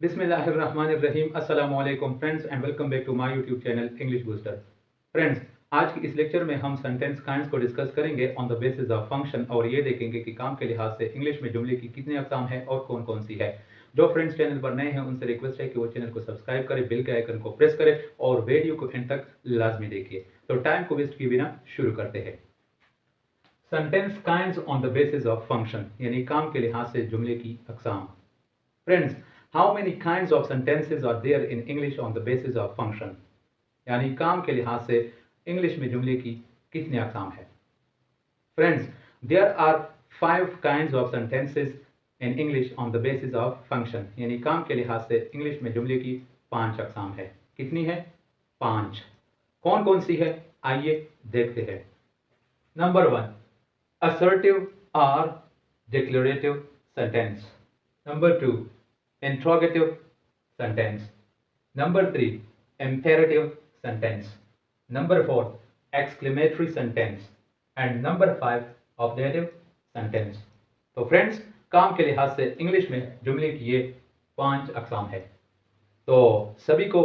बिस्मिल्लाहिर्रहमानिर्रहीम अस्सलामु अलैकुम friends and welcome back to my YouTube channel English booster. Friends, आज की इस लेक्चर में हम सेंटेंस काइंड्स को डिस्कस करेंगे on the basis of function और ये देखेंगे कि काम के लिहाज से इंग्लिश में जुमले की कितनी अक़साम है और कौन कौन सी है। जो फ्रेंड्स चैनल पर नए हैं उनसे रिक्वेस्ट है कि वो चैनल को सब्सक्राइब करें, बेल के आइकन को प्रेस करें और वीडियो को एंड तक लाजमी देखिए। तो टाइम को वेस्ट किए बिना शुरू करते हैं। Sentence kinds on the basis of function, यानी काम के लिहाज से जुमले की अक़साम। Friends, how many kinds of sentences are there in English on the basis of function? यानी काम के लिहाज से इंग्लिश में जुमले की कितनी अक़साम है। Friends, there are 5 kinds of sentences in English on the basis of function. यानी काम के लिहाज से इंग्लिश में जुमले की 5 अक़साम है। कितनी है? 5। कौन कौन सी है? आइए देखते हैं। Number 1, assertive or declarative sentence. Number 2, interrogative sentence. Number 3, imperative sentence. Number 4, exclamatory sentence. And number 5, ablative sentence. तो फ्रेंड्स, काम के लिहाज से इंग्लिश में जुमले की ये 5 अक़साम है। तो सभी को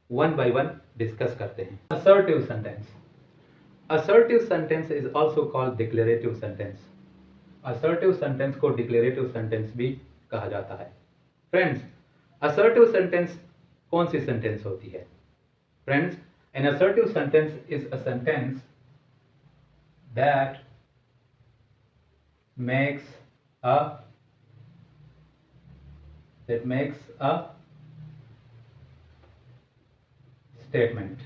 वन बाय वन डिस्कस करते हैं। Assertive sentence. Assertive sentence is also called declarative sentence. Assertive sentence को डिक्लेरेटिव सेंटेंस भी कहा जाता है। फ्रेंड्स, असर्टिव सेंटेंस कौन सी सेंटेंस होती है? Friends, an assertive sentence is a sentence that makes a statement.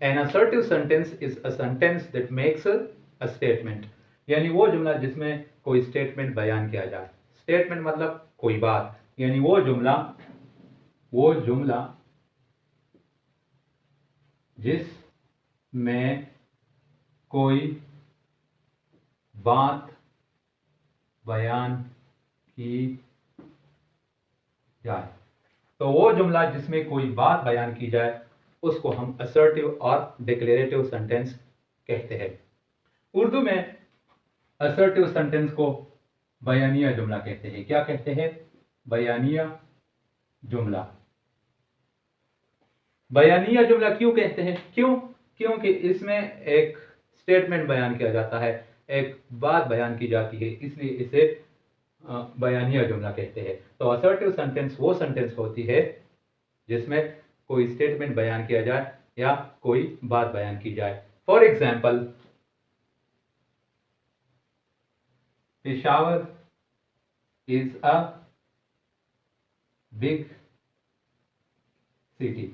An assertive sentence is a sentence that makes a statement. यानी वो जुमला जिसमें कोई स्टेटमेंट बयान किया जाए। स्टेटमेंट मतलब कोई बात, यानी वो जुमला जिसमें कोई बात बयान की जाए। तो वो जुमला जिसमें कोई बात बयान की जाए उसको हम असर्टिव और डिक्लेरेटिव सेंटेंस कहते हैं। उर्दू में असर्टिव सेंटेंस को बयानिया जुमला कहते हैं। क्या कहते हैं? बयानिया जुमला। बयानिया जुमला क्यों कहते हैं? क्योंकि इसमें एक स्टेटमेंट बयान किया जाता है, एक बात बयान की जाती है, इसलिए इसे बयानिया जुमला कहते हैं। तो असर्टिव सेंटेंस वो सेंटेंस होती है जिसमें कोई स्टेटमेंट बयान किया जाए या कोई बात बयान की जाए। For example, Peshawar is a big city.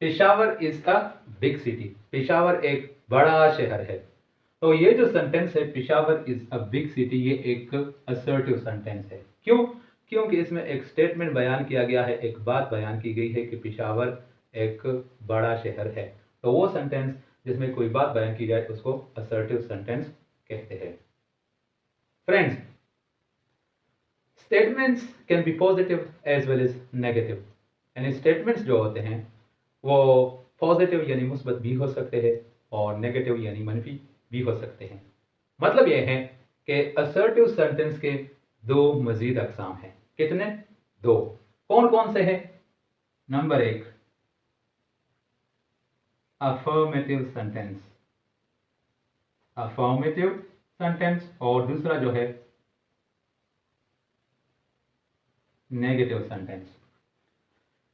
Peshawar is a big city. Peshawar एक बड़ा शहर है। तो ये जो सेंटेंस है Peshawar is a big city, ये एक असर्टिव सेंटेंस है। क्योंकि इसमें एक स्टेटमेंट बयान किया गया है, एक बात बयान की गई है कि पेशावर एक बड़ा शहर है। तो वो सेंटेंस जिसमें कोई बात बयान की जाए उसको असर्टिव सेंटेंस कहते हैं। Friends, statements can be positive as well as negative. यानी स्टेटमेंट्स जो होते हैं वो पॉजिटिव यानी मुस्बत भी हो सकते हैं और नेगेटिव यानी मनफी भी हो सकते हैं। मतलब यह है कि असर्टिव सेंटेंस के 2 मजीद अक़साम हैं। कितने? 2। कौन कौन से हैं? Number 1, affirmative sentence. Affirmative sentence और दूसरा जो है नेगेटिव सेंटेंस।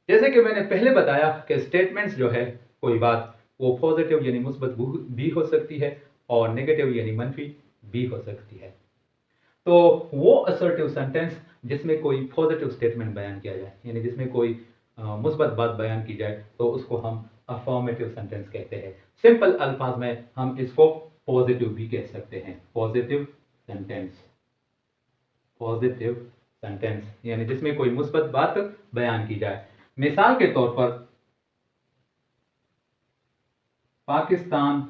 जैसे कि मैंने पहले बताया कि स्टेटमेंट्स जो है कोई बात वो पॉजिटिव यानी मुस्बत भी हो सकती है और नेगेटिव यानी मनफी भी हो सकती है। तो वो असर्टिव सेंटेंस जिसमें कोई पॉजिटिव स्टेटमेंट बयान किया जाए, यानी जिसमें कोई मुस्बत बात बयान की जाए, तो उसको हम अफर्मेटिव सेंटेंस कहते हैं। सिंपल अल्फाज में हम इसको पॉजिटिव भी कह सकते हैं। Positive sentence. पॉजिटिव सेंटेंस यानी जिसमें कोई मुस्बत बात बयान की जाए। मिसाल के तौर पर, Pakistan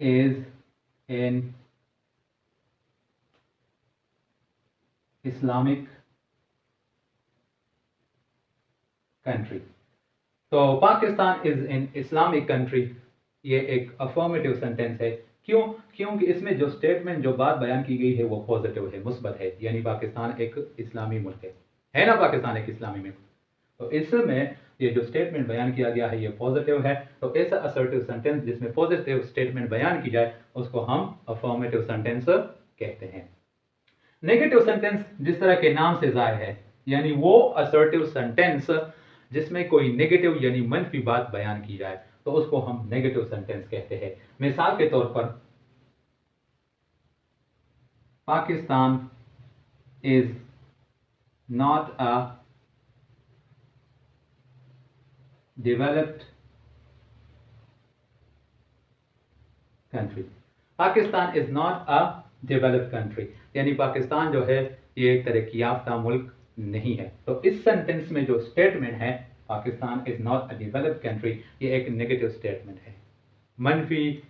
is an Islamic country. तो Pakistan is an Islamic country, ये एक अफर्मेटिव सेंटेंस है। क्योंकि इसमें जो स्टेटमेंट जो बात बयान की गई है वो पॉजिटिव है, मुस्बत है, यानी पाकिस्तान एक इस्लामी मुल्क है। है ना पाकिस्तान एक इस्लामी मुल्क। तो इसमें ये जो स्टेटमेंट बयान किया गया है ये पॉजिटिव है, तो ऐसा असर्टिव सेंटेंस जिसमें पॉजिटिव स्टेटमेंट बयान की जाए उसको हम अफर्मेटिव सेंटेंस कहते हैं। नेगेटिव सेंटेंस जिस तरह के नाम से जाहिर है, यानी वो असर्टिव सेंटेंस जिसमें कोई नेगेटिव यानी मनफी बात बयान की जाए तो उसको हम नेगेटिव सेंटेंस कहते हैं। मिसाल के तौर पर Pakistan is not a developed country. Pakistan is not a developed country, यानी पाकिस्तान जो है ये एक तरक्की याफ्ता मुल्क नहीं है। तो इस सेंटेंस में जो स्टेटमेंट है Pakistan is not a developed country, ये एक नेगेटिव स्टेटमेंट है, मनफी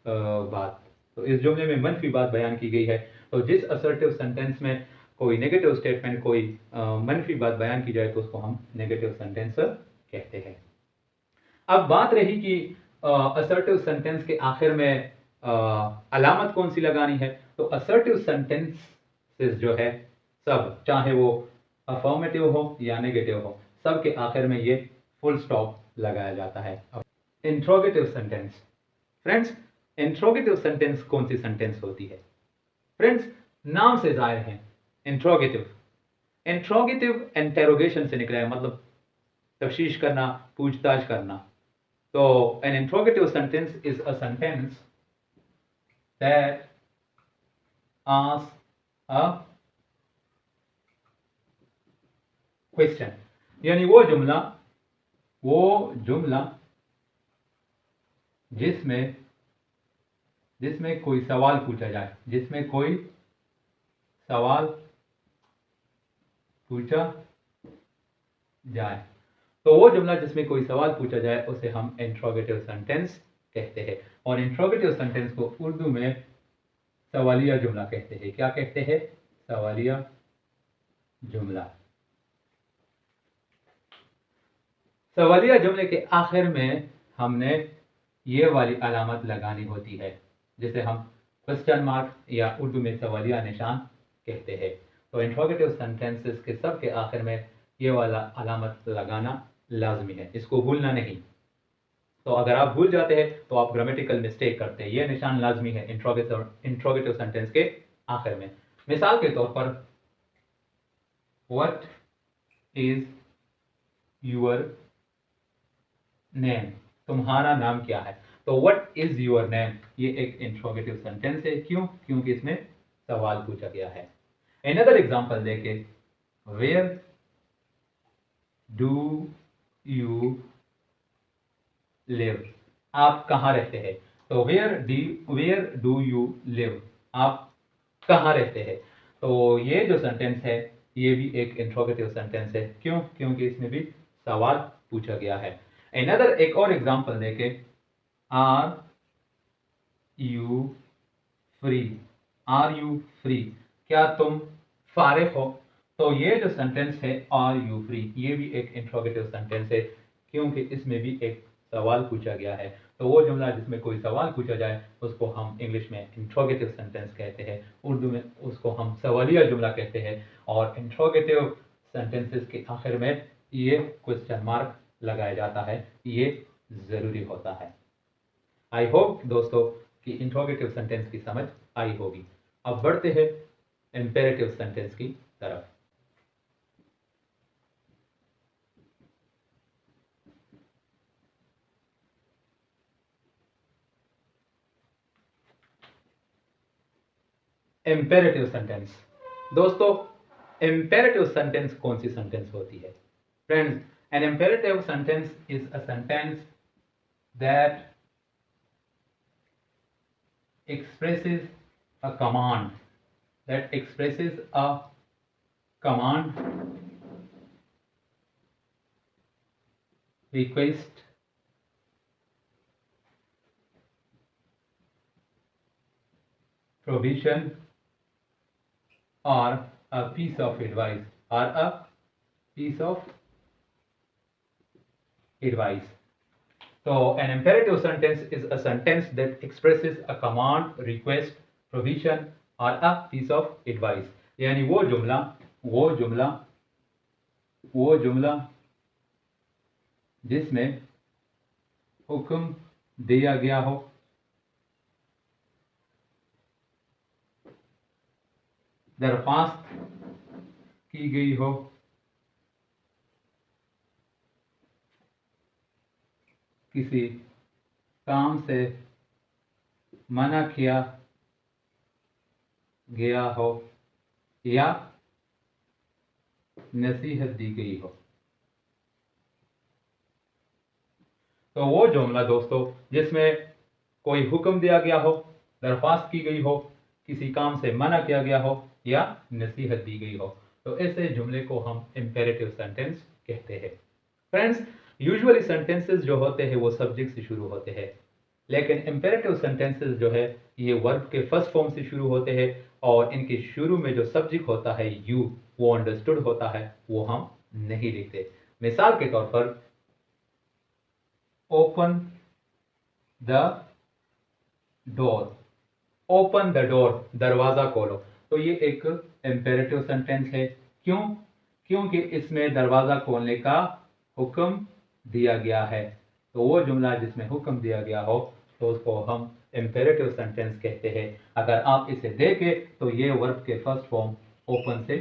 बात। तो इस जुमले में मनफी बात बयान की गई है। तो जिस असर्टिव सेंटेंस में कोई नेगेटिव स्टेटमेंट कोई मनफी बात बयान की जाए तो उसको हम नेगेटिव सेंटेंस कहते हैं। अब बात रही कि असर्टिव सेंटेंस के आखिर में अलामत कौन सी लगानी है। तो असर्टिव सेंटेंसेस जो है सब, चाहे वो अफर्मेटिव हो या नेगेटिव हो, सब के आखिर में ये फुल स्टॉप लगाया जाता है। Interrogative sentence. Friends, interrogative sentence कौन सी सेंटेंस होती है? फ्रेंड्स, नाम से जाहिर है इंट्रोगेटिव। इंट्रोगेटिव इंटेरोगेशन से निकला है, मतलब तफ्तीश करना, पूछताछ करना। तो an interrogative sentence is a sentence that asks a question, यानी वो जुमला जिसमें कोई सवाल पूछा जाए, जिसमें कोई सवाल पूछा जाए। तो वो जुमला जिसमें कोई सवाल पूछा जाए उसे हम इंट्रोगेटिव सेंटेंस कहते हैं। और इंट्रोगेटिव सेंटेंस को उर्दू में सवालिया जुमला कहते हैं। क्या कहते हैं? सवालिया जुमला। सवालिया जुमले के आखिर में हमने ये वाली अलामत लगानी होती है, जिसे हम क्वेश्चन मार्क या उर्दू में सवालिया निशान कहते हैं। तो इंट्रोगेटिव सेंटेंसेस के सब के आखिर में ये वाला अलामत लगाना लाजमी है, इसको भूलना नहीं। तो अगर आप भूल जाते हैं तो आप ग्रामेटिकल मिस्टेक करते हैं। ये निशान लाजमी है इंट्रोगेटिव सेंटेंस के आखिर में। मिसाल के तौर पर व्हाट इज योर नेम, तुम्हारा नाम क्या है। तो व्हाट इज योर नेम ये एक इंट्रोगेटिव सेंटेंस है। क्यों? क्योंकि इसमें सवाल पूछा गया है। अनदर एग्जांपल देखें, वेयर डू यू लिव, आप कहाँ रहते हैं। तो वेयर डू यू लिव, आप कहाँ रहते हैं। तो ये जो सेंटेंस है ये भी एक इंट्रोगेटिव सेंटेंस है। क्यों? क्योंकि इसमें भी सवाल पूछा गया है। एक और एग्जांपल देखें, are you free, are you free, क्या तुम फारिग हो। तो ये जो सेंटेंस है आर यू फ्री, ये भी एक इंट्रोगेटिव सेंटेंस है, क्योंकि इसमें भी एक सवाल पूछा गया है। तो वो जुमला जिसमें कोई सवाल पूछा जाए उसको हम इंग्लिश में इंट्रोगेटिव सेंटेंस कहते हैं, उर्दू में उसको हम सवालिया जुमला कहते हैं। और इंट्रोगेटिव सेंटेंसेस के आखिर में ये क्वेश्चन मार्क लगाया जाता है, ये ज़रूरी होता है। आई होप दोस्तों कि इंट्रोगेटिव सेंटेंस की समझ आई होगी। अब बढ़ते हैं इंपेरेटिव सेंटेंस की तरफ। Imperative sentence. दोस्तों, इंपेरेटिव सेंटेंस कौन सी सेंटेंस होती है? Friends, an imperative sentence is a sentence that expresses a command, request, provision or a piece of advice, So an imperative sentence is a sentence that expresses a command, request, provision or a piece of advice। यानी वो जुमला वो जुमला जिसमें हुक्म दिया गया हो, दरख्वास्त की गई हो, किसी काम से मना किया गया हो या नसीहत दी गई हो। तो वो जुमला दोस्तों जिसमें कोई हुक्म दिया गया हो, दरख्वास्त की गई हो, किसी काम से मना किया गया हो या नसीहत दी गई हो, तो ऐसे जुमले को हम इंपेरेटिव सेंटेंस कहते हैं। फ्रेंड्स, यूजुअली सेंटेंसेस जो होते हैं वो सब्जेक्ट से शुरू होते हैं, लेकिन इंपेरेटिव सेंटेंसेस जो है ये वर्ब के फर्स्ट फॉर्म से शुरू होते हैं और इनके शुरू में जो सब्जेक्ट होता है यू, वो अंडरस्टूड होता है, वो हम नहीं लिखते। मिसाल के तौर पर open the door, open the door, दरवाजा खोलो, तो ये एक इंपेरेटिव सेंटेंस है। क्यों? क्योंकि इसमें दरवाजा खोलने का हुक्म दिया गया है। तो वो जुमला जिसमें हुक्म दिया गया हो तो उसको हम इंपेरेटिव सेंटेंस कहते हैं। अगर आप इसे देखें तो ये वर्ब के फर्स्ट फॉर्म ओपन से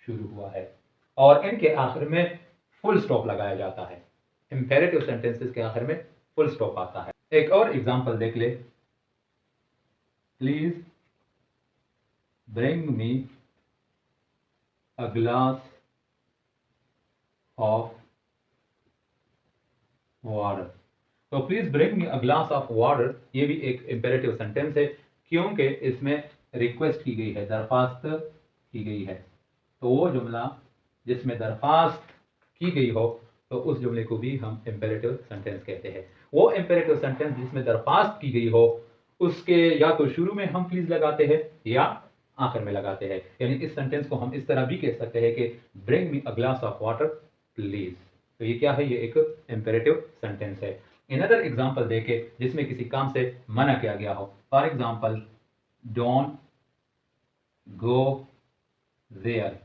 शुरू हुआ है और इनके आखिर में फुल स्टॉप लगाया जाता है। इंपेरेटिव सेंटेंसेस के आखिर में फुल स्टॉप आता है। एक और एग्जांपल देख ले, please bring me a glass of water. तो please bring me a glass of water, ये भी एक इंपेरेटिव सेंटेंस है क्योंकि इसमें रिक्वेस्ट की गई है, दरख्वास्त की गई है। तो वो जुमला जिसमें दरख्वास्त की गई हो तो उस जुमले को भी हम इंपेरेटिव सेंटेंस कहते हैं। वो इंपेरेटिव सेंटेंस जिसमें दरख्वास्त की गई हो उसके या तो शुरू में हम प्लीज लगाते हैं या आखिर में लगाते हैं। यानी इस सेंटेंस को हम इस तरह भी कह सकते हैं कि bring me a glass of water please. तो ये क्या है? ये एक इंपेरेटिव सेंटेंस है। अनदर एग्जांपल देखे जिसमें किसी काम से मना किया गया हो। For example, don't go there.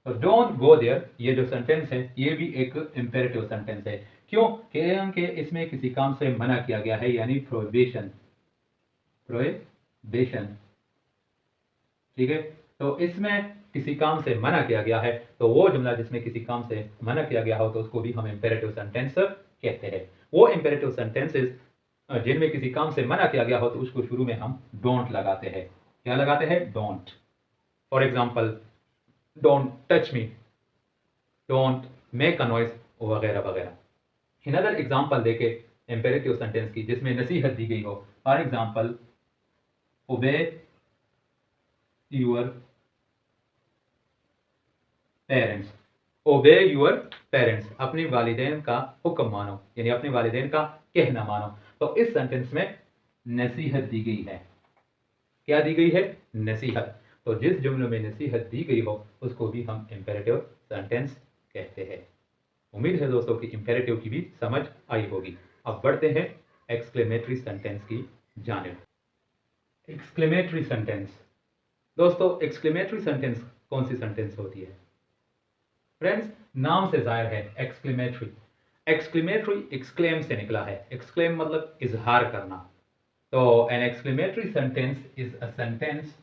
तो डोंट गो देयर ये जो सेंटेंस है ये भी एक इंपेरेटिव सेंटेंस है। क्यों? क्योंकि इसमें किसी काम से मना किया गया है, यानी प्रोहिबिशन, प्रोहिबिशन। ठीक है, तो इसमें किसी काम से मना किया गया है, तो वो जुमला जिसमें किसी काम से मना किया गया हो तो उसको भी हम इंपेरेटिव सेंटेंस कहते हैं। वो इंपेरेटिव सेंटेंसेस जिनमें किसी काम से मना किया गया हो तो उसको शुरू में हम डोंट लगाते हैं। क्या लगाते हैं? Don't. For example, don't touch me, don't make a noise, वगैरह वगैरह। अनदर एग्जांपल देके इंपेरेटिव सेंटेंस की जिसमें नसीहत दी गई हो। फॉर एग्जांपल, ओबे योर पेरेंट्स, ओबे योर पेरेंट्स, अपने वालिदैन का हुक्म मानो, यानी अपने वालिदैन का कहना मानो। तो इस सेंटेंस में नसीहत दी गई है। क्या दी गई है? नसीहत। तो जिस जुमले में नसीहत दी गई हो उसको भी हम इंपेरेटिव सेंटेंस कहते हैं। उम्मीद है दोस्तों कि इंपेरेटिव की भी समझ आई होगी। अब बढ़ते हैं एक्सक्लेमेटरी सेंटेंस की जानिब। एक्सक्लेमेटरी सेंटेंस दोस्तों, एक्सक्लेमेटरी सेंटेंस कौन सी सेंटेंस होती है? फ्रेंड्स, नाम से जाहिर है एक्सक्लेमेटरी। एक्सक्लेमेटरी एक्सक्लेम से निकला है। एक्सक्लेम मतलब इजहार करना। तो an exclamatory sentence is a sentence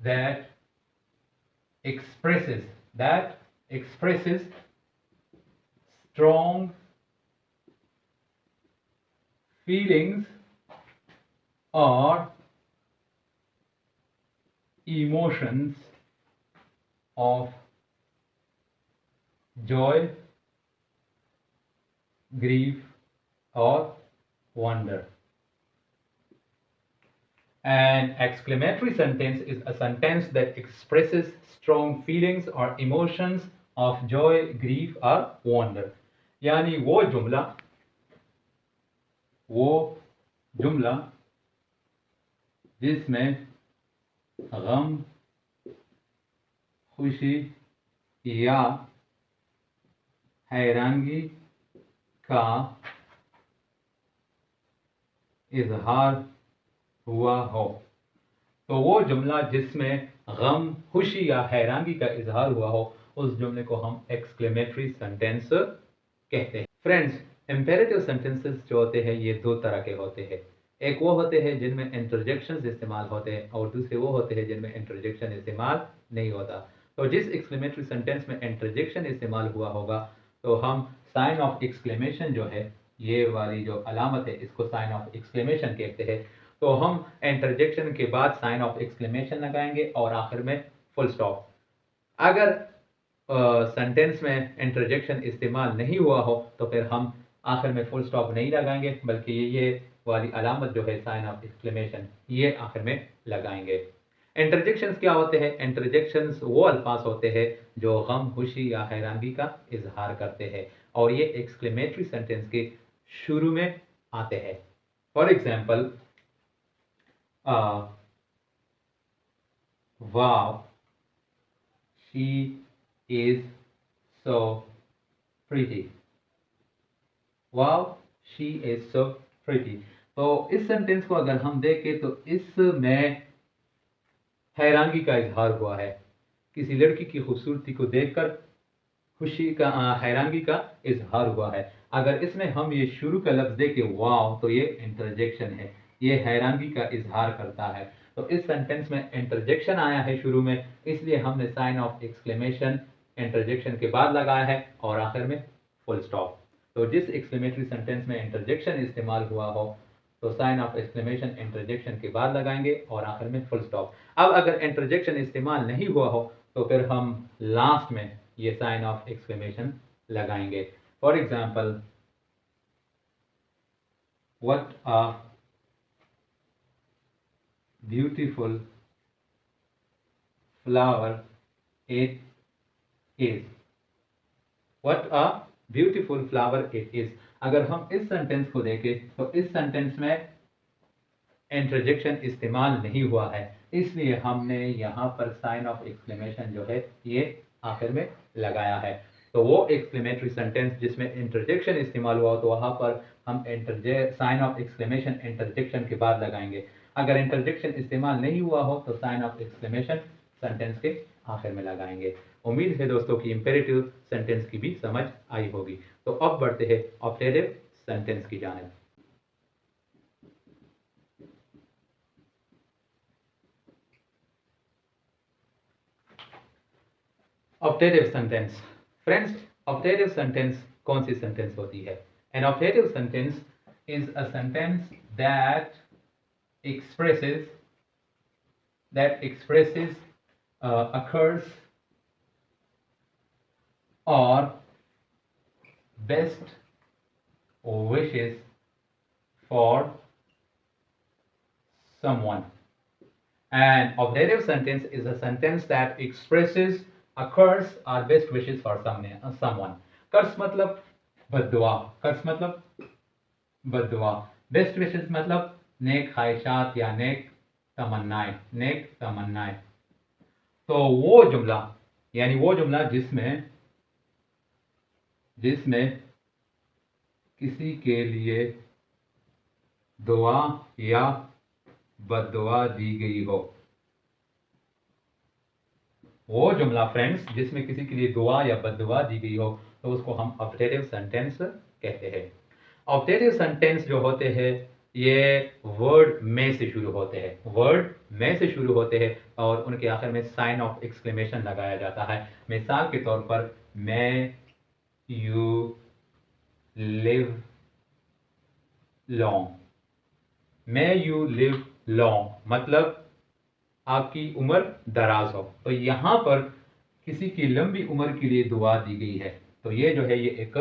that expresses strong feelings or emotions of joy, grief, or wonder. An exclamatory sentence is a sentence that expresses strong feelings or emotions of joy, grief, or wonder. यानी वो जुमला जिसमें गम, खुशी या हैरानगी का इजहार हुआ हो। तो वो जुमला जिसमें गम, खुशी या हैरानी का इजहार हुआ हो, उस जुमले को हम एक्सक्लेमेटरी सेंटेंस कहते हैं। फ्रेंड्स, इंपेरेटिव सेंटेंसेस जो होते हैं ये दो तरह के होते हैं। एक वो होते हैं जिनमें इंटरजेक्शंस इस्तेमाल होते हैं और दूसरे वो होते हैं जिनमें इंटरजेक्शन इस्तेमाल नहीं होता। तो जिस एक्सक्लेमेटरी सेंटेंस में इंटरजेक्शन इस्तेमाल हुआ होगा तो हम साइन ऑफ एक्सक्लेमेशन जो है, ये वाली जो अलामत है, इसको साइन ऑफ एक्सक्लेमेशन कहते हैं। तो हम इंटरजेक्शन के बाद साइन ऑफ एक्सक्लेमेशन लगाएंगे और आखिर में फुल स्टॉप। अगर सेंटेंस में इंटरजेक्शन इस्तेमाल नहीं हुआ हो तो फिर हम आखिर में फुल स्टॉप नहीं लगाएंगे, बल्कि ये वाली अलामत जो है साइन ऑफ एक्सक्लेमेशन, ये आखिर में लगाएंगे। इंटरजेक्शंस क्या होते हैं? इंटरजेक्शंस वो अल्फाज होते हैं जो गम, खुशी या हैरानी का इजहार करते हैं और ये एक्सक्लेमेटरी सेंटेंस के शुरू में आते हैं। For example, wow, she is so pretty. Wow, she is so pretty. तो इस सेंटेंस को अगर हम देखें तो इसमें हैरानी का इजहार हुआ है। किसी लड़की की खूबसूरती को देखकर खुशी का हैरानी का इजहार हुआ है। अगर इसमें हम ये शुरू का लफ्ज देखें वाव, तो ये इंटरजेक्शन है, ये हैरानी का इजहार करता है। तो इस सेंटेंस में इंटरजेक्शन आया है शुरू में, इसलिए हमने साइन ऑफ एक्सक्लेमेशन इंटरजेक्शन के बाद लगाया है और आखिर में फुल स्टॉप। तो जिस एक्सक्लेमेटरी सेंटेंस में इंटरजेक्शन इस्तेमाल हुआ हो तो साइन ऑफ एक्सक्लेमेशन इंटरजेक्शन के बाद लगाएंगे और आखिर में फुल स्टॉप। अब अगर इंटरजेक्शन इस्तेमाल नहीं हुआ हो तो फिर हम लास्ट में ये साइन ऑफ एक्सक्लेमेशन लगाएंगे। For example, what a beautiful flower it is. What a beautiful flower it is. अगर हम इस सेंटेंस को देखें तो इस सेंटेंस में इंटरजेक्शन इस्तेमाल नहीं हुआ है, इसलिए हमने यहाँ पर साइन ऑफ एक्सक्लेमेशन जो है ये आखिर में लगाया है। तो वो एक्सक्लेमेटरी सेंटेंस जिसमें इंटरजेक्शन इस्तेमाल हुआ हो तो वहाँ पर हम साइन ऑफ एक्सक्लेमेशन इंटरजेक्शन के बाद लगाएंगे। अगर इंटरजेक्शन इस्तेमाल नहीं हुआ हो तो साइन ऑफ एक्सक्लेमेशन सेंटेंस के आखिर में लगाएंगे। उम्मीद है दोस्तों कि इंपेरेटिव सेंटेंस की भी समझ आई होगी। तो अब बढ़ते हैं ऑप्टेटिव सेंटेंस की जानिब। Optative sentence. Friends, optative sentence कौन सी सेंटेंस होती है? An optative sentence is a sentence that expresses occurs or best wishes for someone. An optative sentence is a sentence that expresses occurs or best wishes for someone. कर्स मतलब बद्दुआ, कर्स मतलब बद्दुआ, best wishes मतलब नेक ख्वाहिशात या नेक तमन्नाएं। तो वो जुमला, यानी वो जुमला जिसमें किसी के लिए दुआ या बद्दुआ दी गई हो, वो जुमला फ्रेंड्स जिसमें किसी के लिए दुआ या बद्दुआ दी गई हो तो उसको हम ऑप्टेटिव सेंटेंस कहते हैं। ऑप्टेटिव सेंटेंस जो होते हैं ये वर्ड में से शुरू होते हैं, और उनके आखिर में साइन ऑफ एक्सक्लेमेशन लगाया जाता है। मिसाल के तौर पर, मैं you live long, may you live long मतलब आपकी उम्र दराज हो। तो यहां पर किसी की लंबी उम्र के लिए दुआ दी गई है, तो ये जो है ये एक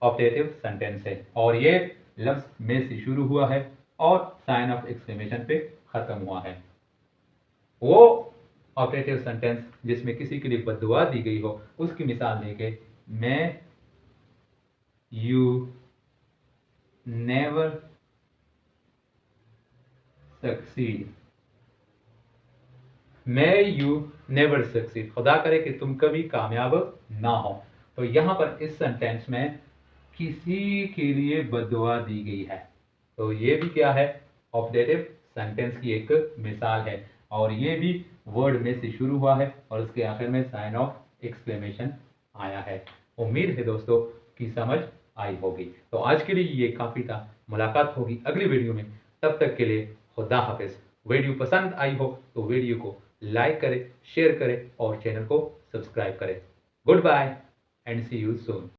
ऑप्टेटिव सेंटेंस है और ये लफ्ज में से शुरू हुआ है और साइन ऑफ एक्सक्लेमेशन पे खत्म हुआ है। वो ऑप्टेटिव सेंटेंस जिसमें किसी के लिए बद्दुआ दी गई हो उसकी मिसाल देके, मैं you never succeed, may you never succeed, खुदा करे कि तुम कभी कामयाब ना हो। तो यहां पर इस सेंटेंस में किसी के लिए बद्दुआ दी गई है, तो ये भी क्या है? ऑप्टेटिव सेंटेंस की एक मिसाल है और ये भी वर्ड में से शुरू हुआ है और उसके आखिर में साइन ऑफ एक्सक्लेमेशन आया है। उम्मीद है दोस्तों कि समझ आई होगी। तो आज के लिए ये काफ़ी था। मुलाकात होगी अगली वीडियो में, तब तक के लिए खुदा हाफिज़। वीडियो पसंद आई हो तो वीडियो को लाइक करें, शेयर करें और चैनल को सब्सक्राइब करें। Goodbye and see you soon.